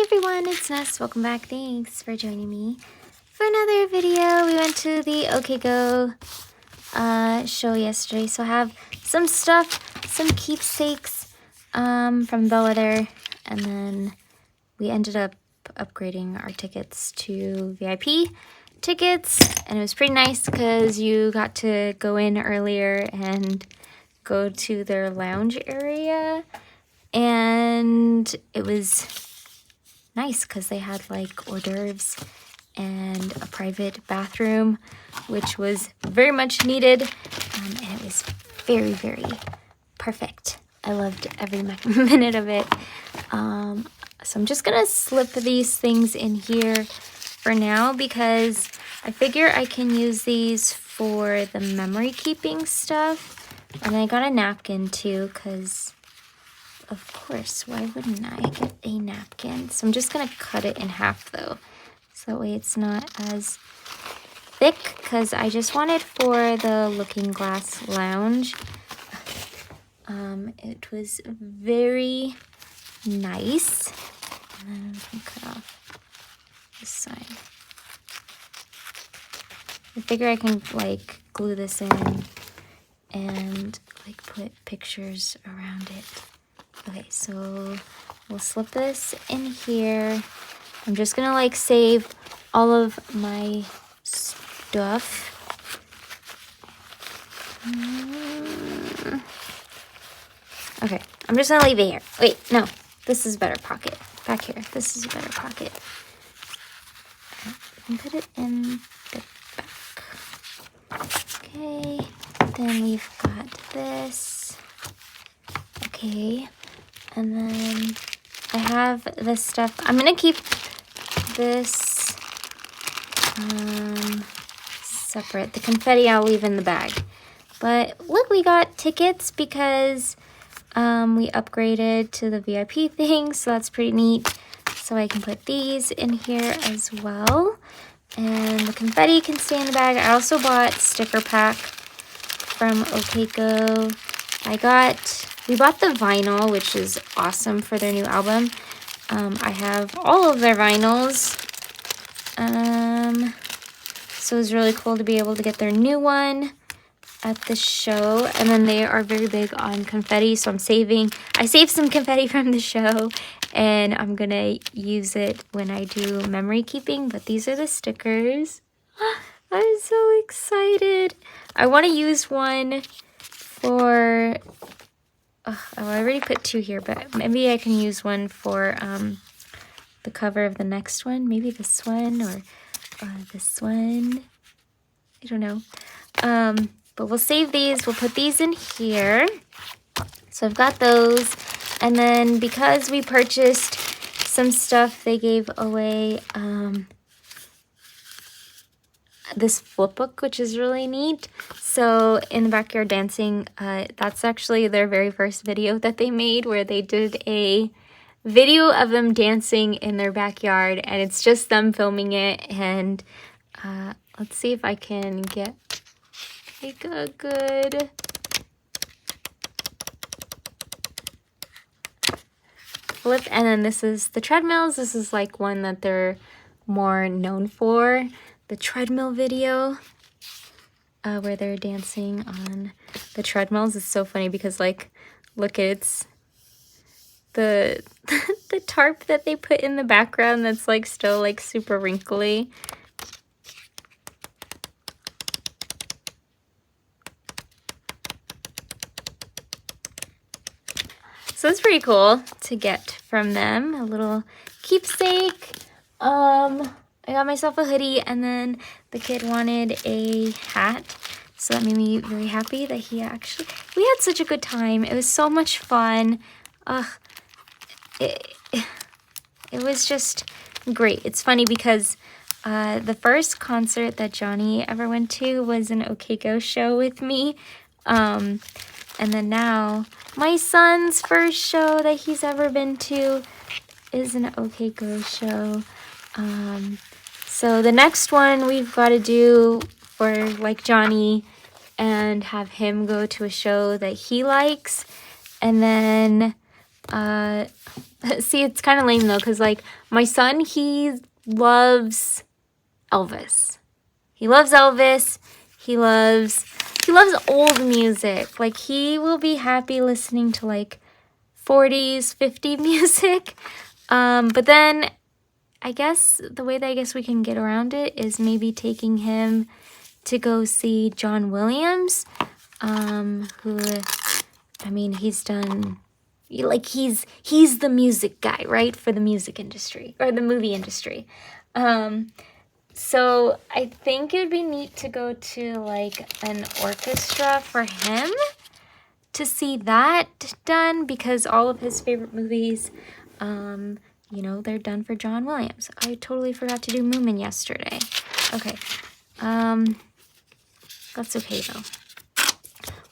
everyone, it's Ness. Welcome back. Thanks for joining me for another video. We went to the OK Go show yesterday, so I have some stuff, some keepsakes from Bellwether, and then we ended up upgrading our tickets to VIP tickets, and it was pretty nice because you got to go in earlier and go to their lounge area, and it was nice because they had like hors d'oeuvres and a private bathroom, which was very much needed, and it was very, very perfect. I loved every minute of it. So I'm just gonna slip these things in here for now because I figure I can use these for the memory keeping stuff. And I got a napkin too because, of course, why wouldn't I get a napkin? So I'm just gonna cut it in half though, so that way it's not as thick, because I just want it for the Looking Glass Lounge. It was very nice. And then we can cut off this side. I figure I can like glue this in and like put pictures around it. Okay, so we'll slip this in here. I'm just gonna like save all of my stuff. Okay, I'm just gonna leave it here. Wait, no, this is a better pocket. Back here, this is a better pocket. And put it in the back. Okay, then we've got this. Okay, and then I have this stuff. I'm gonna keep this separate. The confetti I'll leave in the bag. But look, we got tickets because we upgraded to the VIP thing, so that's pretty neat. So I can put these in here as well. And the confetti can stay in the bag. I also bought sticker pack from OK Go. We bought the vinyl, which is awesome for their new album. I have all of their vinyls. So it was really cool to be able to get their new one at the show. And then they are very big on confetti, so I saved some confetti from the show, and I'm gonna use it when I do memory keeping. But these are the stickers. I'm so excited. I want to use one for I already put two here, but maybe I can use one for the cover of the next one. Maybe this one or this one. I don't know. But we'll save these. We'll put these in here. So I've got those. And then because we purchased some stuff, they gave away this flip book, which is really neat. So in the backyard dancing, that's actually their very first video that they made, where they did a video of them dancing in their backyard, and it's just them filming it. And let's see if I can get like a good flip. And then this is the treadmills. This is like one that they're more known for, the treadmill video, where they're dancing on the treadmills. It's so funny because like, look, it's the the tarp that they put in the background that's like still like super wrinkly. So it's pretty cool to get from them, a little keepsake. I got myself a hoodie, and then the kid wanted a hat, so that made me very happy that we had such a good time. It was so much fun. It was just great. It's funny because the first concert that Johnny ever went to was an OK Go show with me. And then now my son's first show that he's ever been to is an OK Go show. So the next one we've got to do for like Johnny and have him go to a show that he likes. And then See, it's kind of lame though, because like my son, he loves Elvis. He loves Elvis. He loves old music. Like he will be happy listening to like 40s, 50 music. But then I guess the way that I guess we can get around it is maybe taking him to go see John Williams, who, I mean, he's done, like he's the music guy, right, for the music industry or the movie industry. So I think it would be neat to go to like an orchestra for him to see that done, because all of his favorite movies, you know, they're done for John Williams. I totally forgot to do Moomin yesterday. Okay. That's okay though.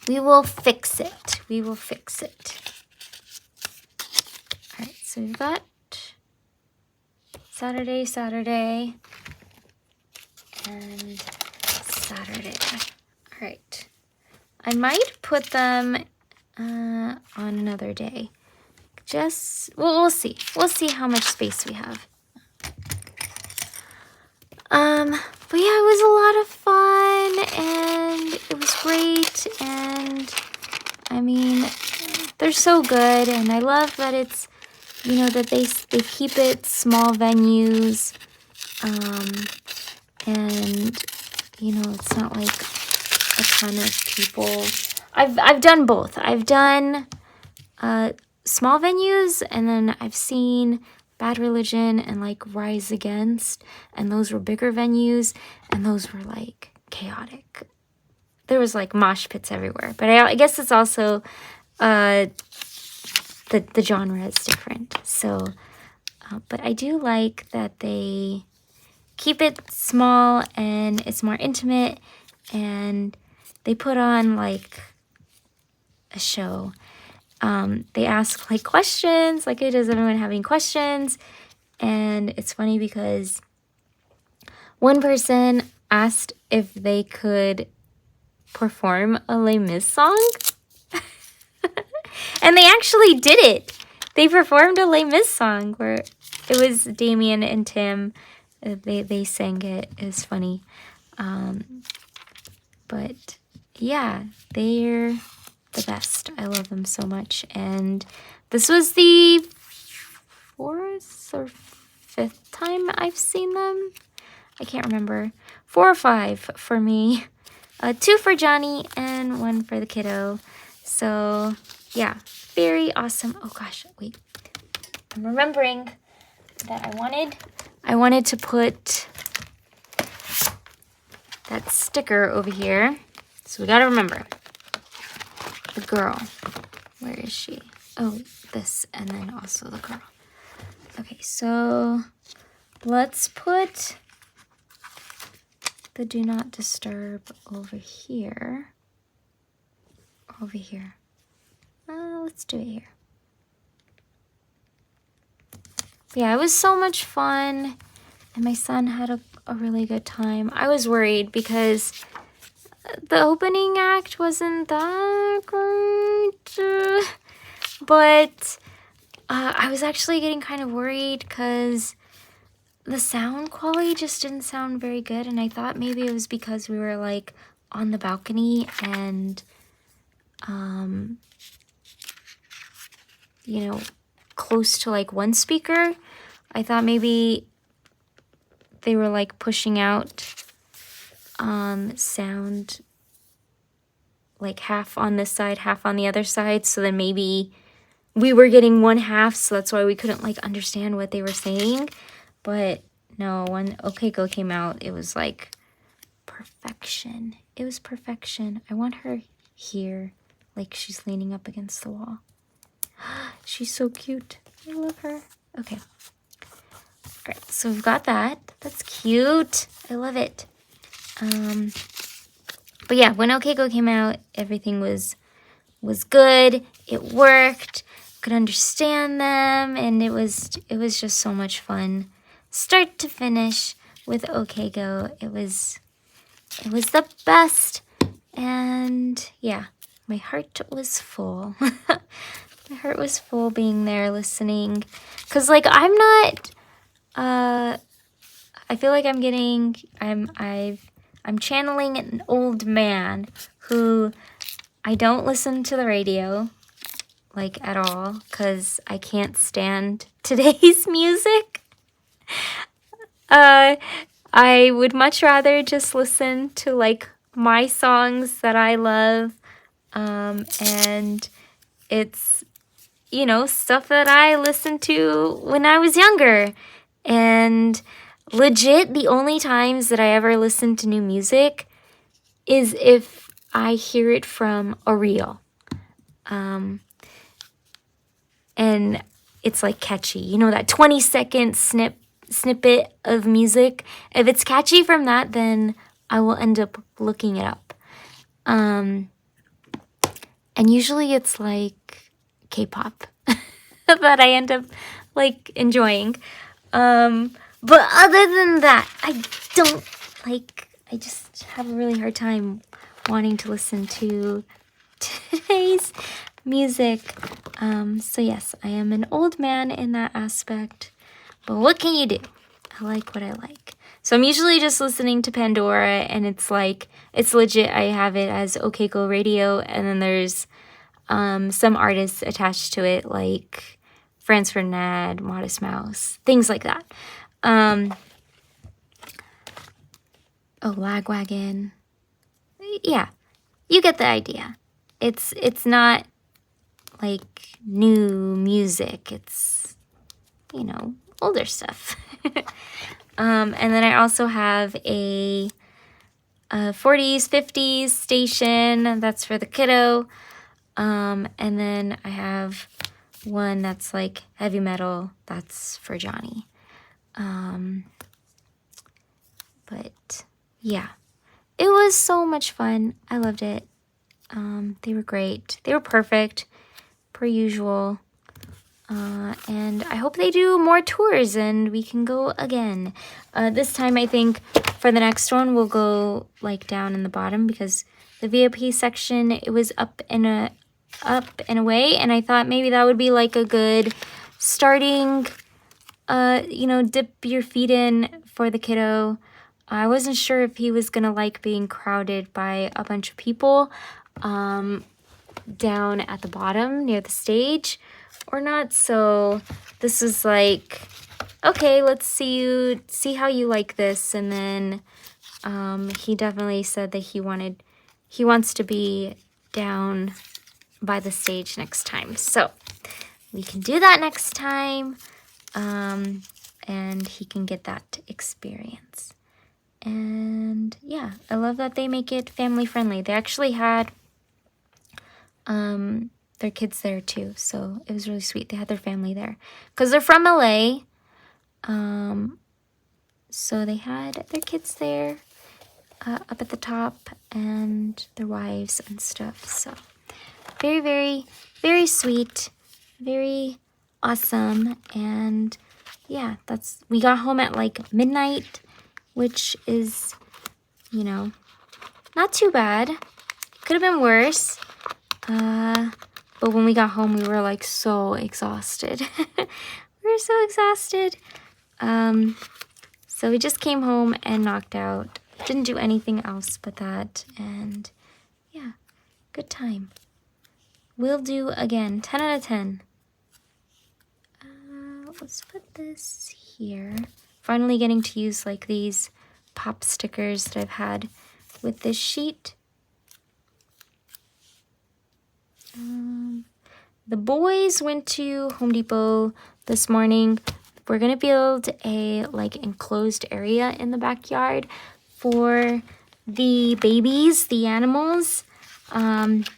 We will fix it. We will fix it. All right, so we've got Saturday, and Saturday. All right. I might put them on another day. Well, we'll see. We'll see how much space we have. But yeah, it was a lot of fun, and it was great, and I mean, they're so good, and I love that it's, you know, that they keep it small venues, and, you know, it's not like a ton of people. I've done both. I've done small venues, and then I've seen Bad Religion and like Rise Against, and those were bigger venues, and those were like chaotic. There was like mosh pits everywhere, but I guess it's also the genre is different. So, but I do like that they keep it small and it's more intimate, and they put on like a show. They ask like questions, like, hey, does everyone have any questions? And it's funny because one person asked if they could perform a Les Mis song. And they actually did it. They performed a Les Mis song where it was Damien and Tim. They sang it. It was funny. But yeah, they're the best. I love them so much. And this was the 4th or 5th time I've seen them. I can't remember. 4 or 5 for me. 2 for Johnny and 1 for the kiddo. So yeah, very awesome. Oh gosh, wait. I'm remembering that I wanted to put that sticker over here. So we gotta remember. The girl. Where is she? Oh, this, and then also the girl. Okay, so let's put the do not disturb over here. Over here. Let's do it here. Yeah, it was so much fun, and my son had a really good time. I was worried because the opening act wasn't that great, but I was actually getting kind of worried because the sound quality just didn't sound very good, and I thought maybe it was because we were like on the balcony and you know, close to like one speaker. I thought maybe they were like pushing out sound like half on this side, half on the other side, so then maybe we were getting one half, so that's why we couldn't like understand what they were saying. But no, when OK Go came out, it was like perfection. It was perfection. I want her here, like she's leaning up against the wall. She's so cute. I love her. Okay. All right, so we've got that. That's cute. I love it. But yeah, when OK Go came out, everything was good. It worked. Could understand them, and it was just so much fun, start to finish with OK Go. It was the best, and yeah, my heart was full. My heart was full being there listening. Cause like I'm not I feel like I'm channeling an old man who I don't listen to the radio like at all because I can't stand today's music. I would much rather just listen to like my songs that I love, and it's, you know, stuff that I listened to when I was younger. And legit, the only times that I ever listen to new music is if I hear it from a reel. And it's like catchy. You know, that 20-second snippet of music. If it's catchy from that, then I will end up looking it up. And usually it's like K-pop that I end up like enjoying. But other than that, I just have a really hard time wanting to listen to today's music. So yes, I am an old man in that aspect, but what can you do? I like what I like. So I'm usually just listening to Pandora, and it's like, it's legit. I have it as OK Go Radio, and then there's some artists attached to it, like Franz Ferdinand, Modest Mouse, things like that. Lagwagon. Yeah, you get the idea. It's not like new music. It's, you know, older stuff. And then I also have a 40s, 50s station. That's for the kiddo. And then I have one that's like heavy metal. That's for Johnny. But yeah, it was so much fun. I loved it. They were great. They were perfect, per usual. And I hope they do more tours and we can go again. This time I think for the next one we'll go like down in the bottom, because the VIP section, it was up and away, and I thought maybe that would be like a good starting, you know, dip your feet in for the kiddo. I wasn't sure if he was gonna like being crowded by a bunch of people down at the bottom near the stage or not. So this is like, okay, let's see how you like this. And then he definitely said that he wants to be down by the stage next time. So we can do that next time, and he can get that experience. And yeah, I love that they make it family friendly. They actually had their kids there too, so it was really sweet. They had their family there because they're from LA. So they had their kids there up at the top, and their wives and stuff. So very, very, very sweet, very awesome. And yeah, we got home at like midnight, which is, you know, not too bad. Could have been worse. But when we got home, we were like so exhausted. We were so exhausted. So we just came home and knocked out. Didn't do anything else but that. And yeah, good time. We'll do again. 10 out of 10. Let's put this here. Finally getting to use like these pop stickers that I've had with this sheet. The boys went to Home Depot this morning. We're gonna build a like enclosed area in the backyard for the babies, the animals. And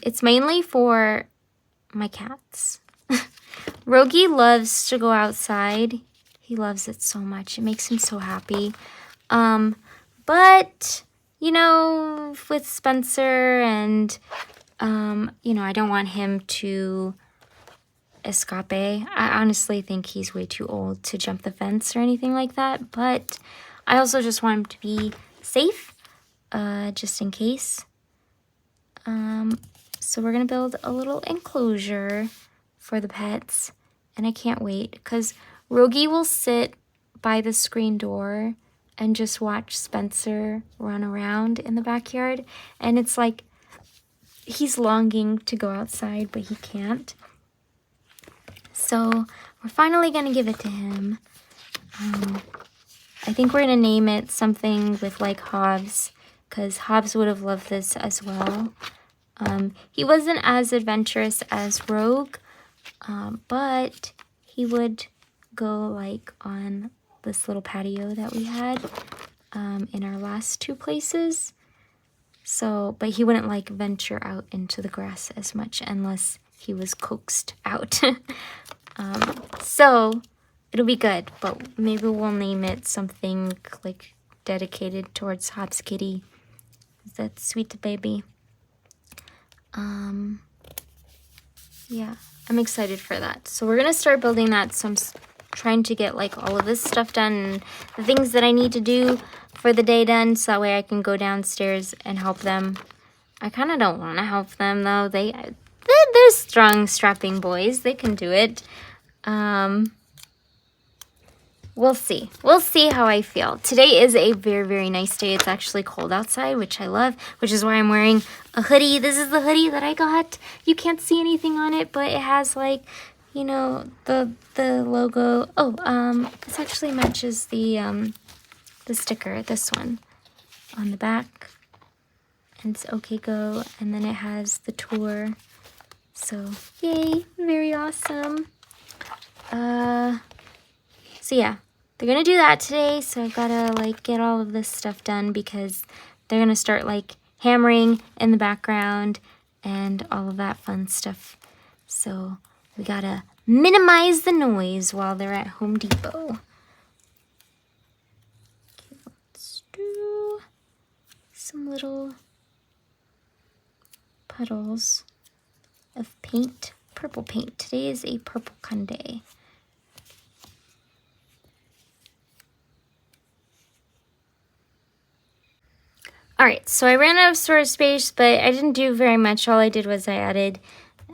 it's mainly for my cats. Rogi loves to go outside. He loves it so much. It makes him so happy. But you know, with Spencer and, you know, I don't want him to escape. I honestly think he's way too old to jump the fence or anything like that. But I also just want him to be safe, just in case. So we're gonna build a little enclosure for the pets, and I can't wait because Rogie will sit by the screen door and just watch Spencer run around in the backyard, and it's like he's longing to go outside, but he can't. So we're finally gonna give it to him. I think we're gonna name it something with like Hobbs, because Hobbs would have loved this as well. He wasn't as adventurous as Rogue, but he would go like on this little patio that we had in our last two places. So, but he wouldn't like venture out into the grass as much unless he was coaxed out. So it'll be good, but maybe we'll name it something like dedicated towards Hobbs Kitty. That's sweet baby. Yeah, I'm excited for that. So we're gonna start building that. So I'm trying to get like all of this stuff done and the things that I need to do for the day done, so that way I can go downstairs and help them. I kind of don't want to help them though. They're strong, strapping boys. They can do it. We'll see. We'll see how I feel. Today is a very, very nice day. It's actually cold outside, which I love, which is why I'm wearing a hoodie. This is the hoodie that I got. You can't see anything on it, but it has like, you know, the logo. Oh, this actually matches the sticker, this one, on the back. And it's OK Go, and then it has the tour. So, yay, very awesome. So yeah, they're gonna do that today, so I've gotta like get all of this stuff done because they're gonna start like hammering in the background and all of that fun stuff. So we gotta minimize the noise while they're at Home Depot. Okay, let's do some little puddles of paint, purple paint. Today is a purple kind of day. All right, so I ran out of storage space, but I didn't do very much. All I did was I added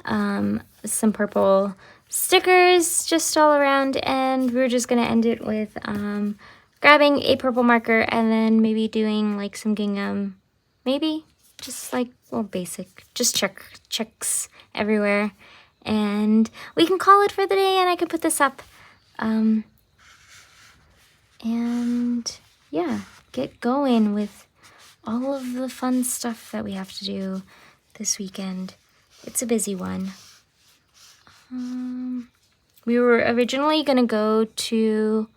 some purple stickers just all around, and we were just gonna end it with grabbing a purple marker and then maybe doing like some gingham, maybe just like, well, basic, just checks everywhere, and we can call it for the day, and I can put this up, and yeah, get going with all of the fun stuff that we have to do this weekend. It's a busy one. We were originally gonna go to,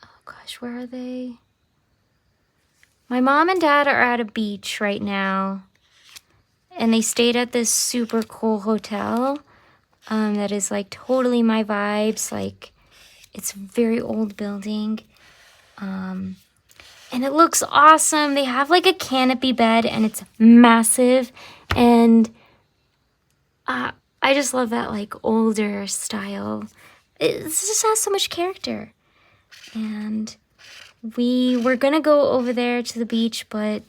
oh gosh, where are they? My mom and dad are at a beach right now, and they stayed at this super cool hotel that is like totally my vibes. Like, it's a very old building. And it looks awesome. They have like a canopy bed and it's massive. And I just love that like older style. It just has so much character. And we were gonna go over there to the beach, but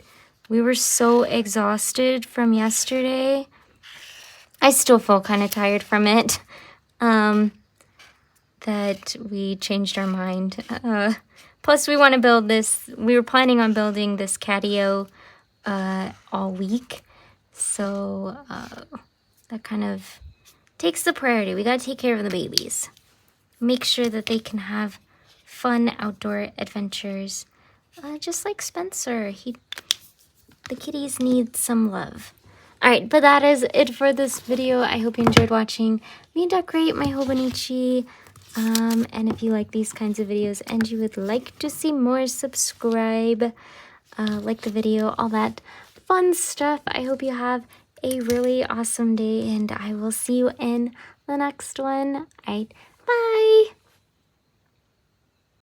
we were so exhausted from yesterday. I still feel kind of tired from it. That we changed our mind. Plus, we want to build this. We were planning on building this catio all week. So that kind of takes the priority. We got to take care of the babies. Make sure that they can have fun outdoor adventures. Just like Spencer. The kitties need some love. Alright, but that is it for this video. I hope you enjoyed watching me decorate my Hobonichi. And if you like these kinds of videos and you would like to see more, subscribe, like the video, all that fun stuff. I hope you have a really awesome day, and I will see you in the next one. Alright,